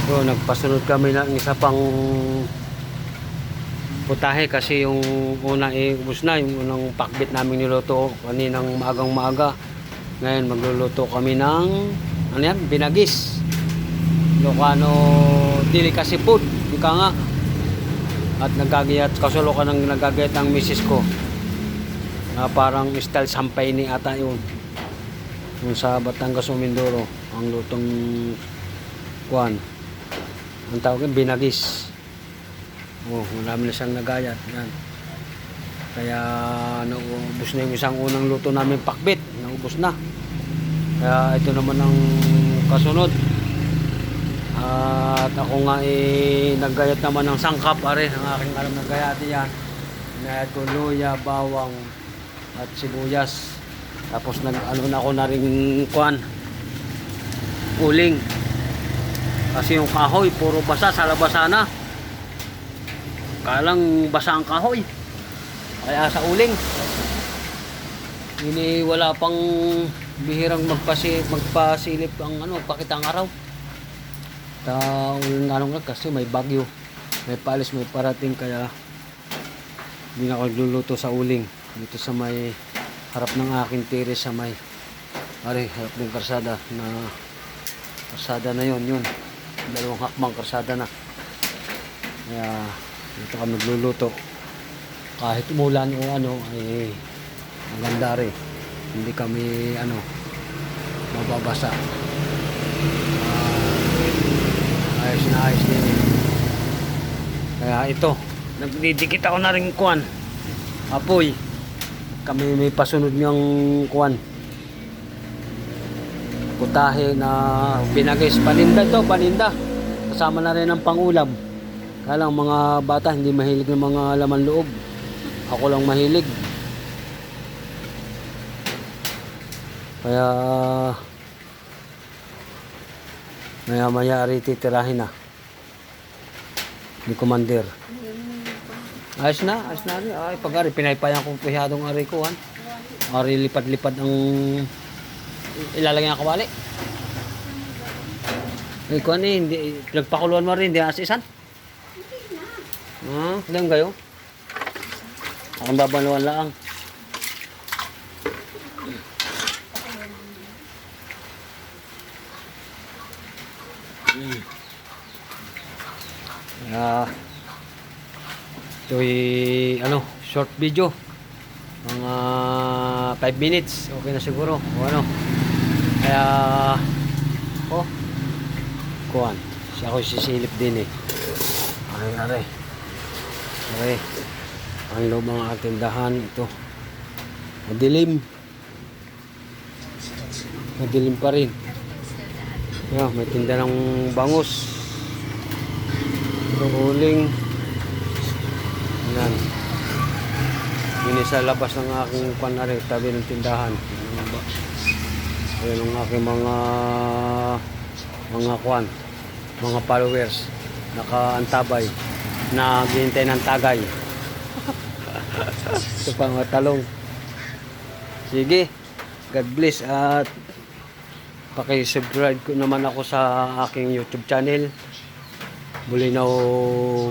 So, nagpasunod kami ng isa pang putahe kasi yung una ubos na, yung unang pakbit namin niluto kaninang maagang maaga. Ngayon magluluto kami ng ano yan, binagis. Ilocano delicacy food, ika nga. At nagagayat, kasulukan ng nagagayat ng misis ko. Na parang style sampay ni ata yun. Yung sa Batangas o Mindoro, ang lutong kuan. Ang tawag yung binagis. Oh, marami na siyang nagayat. Yan. Kaya naubos na yung isang unang luto namin pakbit. Naubos na. Kaya ito naman ang kasunod. At ako nga naggayat naman ng sangkap. Are, ang aking alam na gayati yan. Nagayat ko luya, bawang, at sibuyas. Tapos nag-ano na ako na rin kuan. Uling. Kasi yung kahoy, puro basa sa labasa na. Kalang basa ang kahoy. Kaya sa uling. Hindi wala pang bihirang magpasilip ang pakitang araw. Uling nga kasi may bagyo. May palis, may parating kaya hindi na ako luluto sa uling. Dito sa may harap ng aking terrace sa may harap ng karsada na yun. Dalawang hakbang karsada na. Kaya dito kami nagluluto. Kahit umulan o ay maganda rin. Hindi kami mababasa. Ayos na ayos din. Kaya ito, nagdidikit ako na rin kuwan. Apoy. Kami may pasunod niyang kuwan. Putahe na binagis. Paninda ito, paninda. Kasama na rin ang pangulam. Kaya lang mga bata hindi mahilig ng mga laman loob. Ako lang mahilig. Kaya maya ari titirahin na ni Commander. Ayos na rin. Ay, pag-ari pinaypayan ko pihadong ari ko han. Ari lipad-lipad ang ilalagay ng kawali. Ay ko hindi pinagpakuluan mo rin, hindi asisan. Ilan kayo? Akong babaluan lang. Ito'y short video. Mga 5 minutes. Okay na siguro. Kaya kuhan. Siya ako sisilip din Aray. Ang loob ng ating tindahan ito. Madilim pa rin. May tinda ng bangus. Uling. Yan. Yun sa labas ng aking panari, tabi ng tindahan. Ayan ang aking mga followers. Nakaantabay. Naghihintay ng tagay. Ito pang talong. Sige. God bless at paki-subscribe ko naman ako sa aking YouTube channel. Bulinaw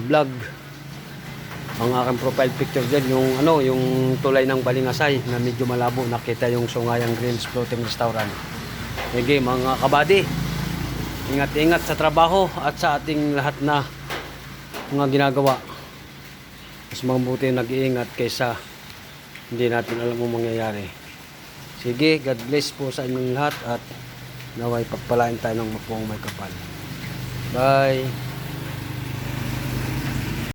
Vlog. Ang aking profile picture dyan, yung tulay ng Balingasay na medyo malabo. Nakita yung Sungayang Grills Floating Restaurant. Sige mga kabady. Ingat-ingat sa trabaho at sa ating lahat na mga ginagawa. Mas mabuti nag-iingat kaysa hindi natin alam ang mangyayari. Sige, God bless po sa inyong lahat at naway pagpalain tayo ng mapuong may kapal. Bye!